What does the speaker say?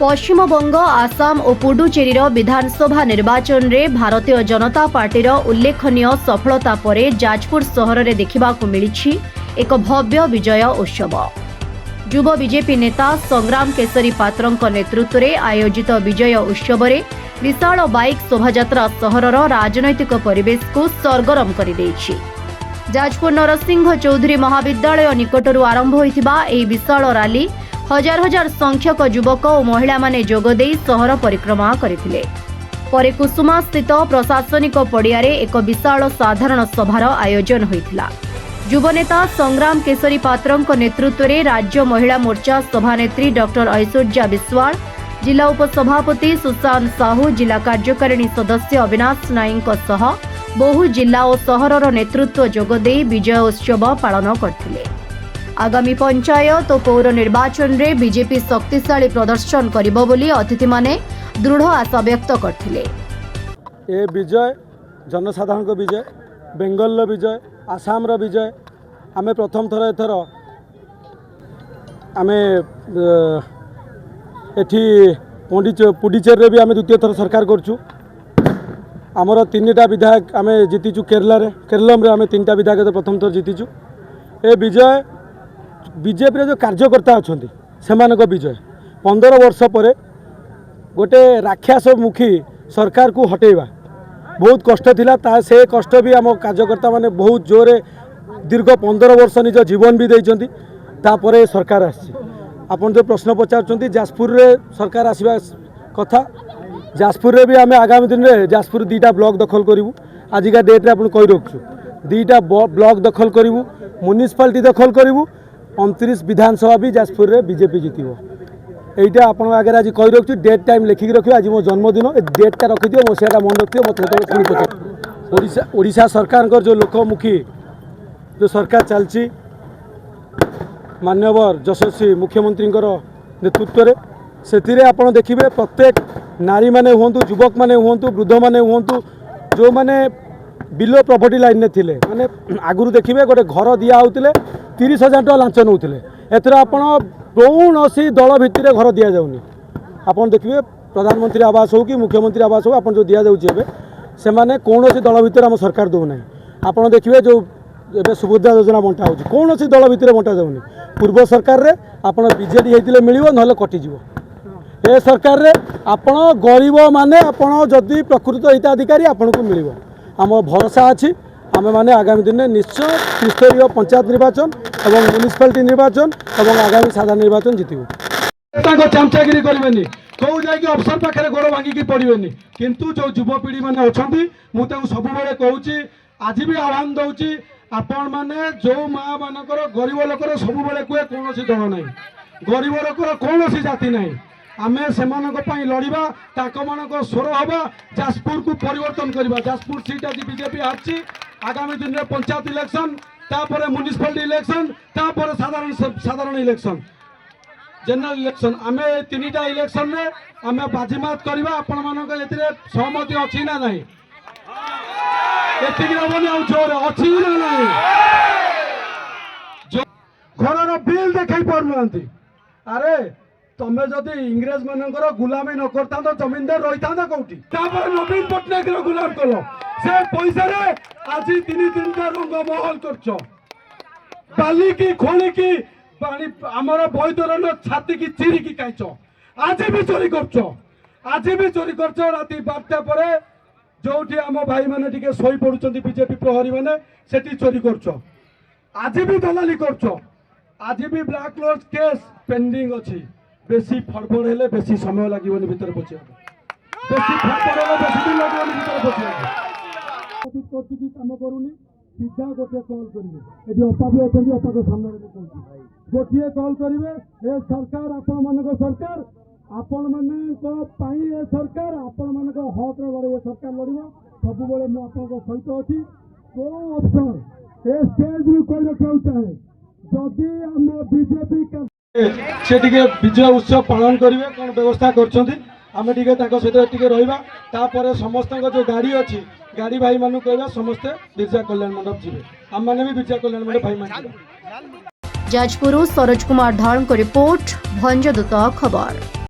पश्चिमबंग आसाम और पुडुचेरी विधानसभा निर्वाचन में भारतीय जनता पार्टी उल्लेखनीय सफलता पर जाजपुर सहर में देखा मिली एक भव्य विजय उत्सव। युव बीजेपी नेता संग्राम केसरी पात्र नेतृत्व में आयोजित विजय उत्सव में विशाल बाइक शोभायात्रा सहरर राजनैतिक परिवेश को सरगरम कर जाजपुर नरसिंह चौधरी महाविद्यालय निकटरू आरंभ होता विशाल रैली हजार हजार संख्यक युवक और महिला माने जोगदे सहर परिक्रमा करथिले। परे कुसुमा स्थित प्रशासनिक पड़ियारे एक विशाल साधारण सभार आयोजन होइथिला। युवनेता संग्राम केसरी पात्रଙ୍କ नेतृत्व में राज्य महिला मोर्चा सभानेत्री डॉक्टर ऐश्वर्या विश्वाल, जिला उपसभापति सुशांत साहू, जिला कार्यकारिणी सदस्य अविनाश नाईक सह बहु जिला और सहरर नेतृत्व जोगदे विजय उत्सव पालन करथिले। आगामी पंचायत और पौर निर्वाचन में बीजेपी शक्तिशाली प्रदर्शन करिबो बोली अतिथि माने दृढ़ आशा व्यक्त करथिले। ए विजय जनसाधारण को विजय, बेंगल विजय, आसाम रो विजय। आमे प्रथम थर एथर आमे एठी पुडुचेरी भी आमे द्वितीय थर सरकार करछु। आमर तीनटा विधायक आमे जीतीचु। केरलम रे आमे तीनटा विधायक प्रथम थर जीतीचु। ए विजय बीजेपी जो कार्यकर्ता अच्छा से विजय। 15 वर्ष पर गोटे राक्षसमुखी सरकार को हटेवा बहुत कष्ट थिला। से कष्ट भी आम कार्यकर्ता माने बहुत जोरे दीर्घ 15 वर्ष निज जीवन भी देइचंती। तापरे सरकार आसी आपन जो प्रश्न पचार जाजपुर रे सरकार आसीबा कथा। जाजपुर रे भी आम आगामी दिन में जाजपुर 2टा ब्लॉक दखल करूँ। आजिका डेट रे आपन कहि रखछु 2टा ब्लॉक दखल करूँ, म्युनिसिपालिटी दखल करूँ। 29 विधानसभा भी जाजपुर रे बीजेपी जीतिबो। एइटा आपन आगे आज कहि रखछु। डेट टाइम लिखिक रखियो। आज मो जन्मदिन ए डेटा रखि दियो। मो सेटा मन रखियो। मते तो पुणी पचार ओडिशा सरकार को जो लोकमुखी जो सरकार चलची मान्यवर यशस्वी मुख्यमंत्री नेतृत्व रे सेतिरे आपन देखिबे प्रत्येक नारी माने हुंतु, युवक माने हुंतु, वृद्ध माने हुंतु, जो माने बिलो प्रॉपर्टी लाइन ने थिले माने आगुरु देखिबे गोटे घर दिया होतिले 30,000 टका लांच नौथिले। एथर आपण कौनसी दल भितर घर दि जाऊनी। आपन देखिए प्रधानमंत्री आवास हो कि मुख्यमंत्री आवास हो आपन जो दि जाऊे से माने कौनसी दल भितर आम सरकार दौना। आपन देखिए जो ए सुभद्रा योजना बंटा हो कौनसी दल भितर बंटा जाऊनी। पूर्व सरकार रे आपन बीजेडी होइतिले मिलिबो नहले कटिजिवो। ए सरकार रे आपन गरीब माने आपन जदि प्रकृत हिताधिकारी आपन को मिलिबो। आम भरोसा अच्छी आम मैंने आगामी दिन में निश्चय त्रिस्तरीय पंचायत निर्वाचन और म्युनिसिपालिटी निर्वाचन और आगामी साधारण निर्वाचन जीतबू। चामचागिरी करेंगे कौ जाकि अफसर पाखे गोड़ भांगिकी पड़े किंतु जो युवपीढ़ी मैंने अच्छा मुझे सब कहूँ आज भी आह्वान दूसरी आपण मैंने जो माँ मानकर गरीब लोकर सब कहे कौन दल ना गरीब लोकर कौन जाति ना आमे से लड़वा ताक स्वर हवा जाजपुर को परिवर्तन करवा। जाजपुर सीट आज बीजेपी हारची। आगामी दिन में पंचायत इलेक्शन तापर म्युनिसिपालिटी इलेक्शन तापर साधारण इलेक्शन जनरल इलेक्शन आमे 3टा इलेक्शन में आमे बाजीमात करवा। आपण मानक एथिरे सहमति अछि ना नहीं एतिक रबनी आ जोर अछि ना नहीं जो घरर बिल देखै पड़ुनांती। अरे तमें जदि इंग्रेज मानकर गुलामी न करता तो जमीनदार रही था कौटी नवीन पट्टनायक गुलाम कल से पैसा रे आज 3-3टा रंग महल कर बाली की खोली की आमर बैदर छाती की चिरी की खाइच। आज भी चोरी कर राति 12टा पर जो आम भाई मैंने टिके शोई पड़ुं बीजेपी प्रहरी मैंने से चोरी कर आज भी दलाली कर। आज भी ब्लैक लॉज केस पेंडिंग अच्छी। बेसी फड़फड़ हेले बेसी समय लगे भीतर पहुंचे बेसी फड़फड़ हेले बेसी दिन लगे भीतर पहुंचे काम करूनी सीधा गोटे कॉल करेंगे ये अपा भी अच्छा अपा के सामने गोटे कॉल करेंगे ए सरकार आपण मान सरकार आपण मान सरकार आपण मान हक रे सरकार लड़वा सब बड़े मुझे सहित अच्छी को अफसर ए स्टेज भी कोई रखा चाहे जदि आम बीजेपी से विजय उत्सव पालन करेंगे कौन व्यवस्था कर सहित रहा समस्त जो गाड़ी अच्छी गाड़ी भाई मान कहवा समस्ते बिरजा कल्याण मंडप जी आम मैंने भी बिरजा कल्याण मंडप भाई मान। जाजपुर सरोज कुमार धाड़ रिपोर्ट भंजदूत खबर।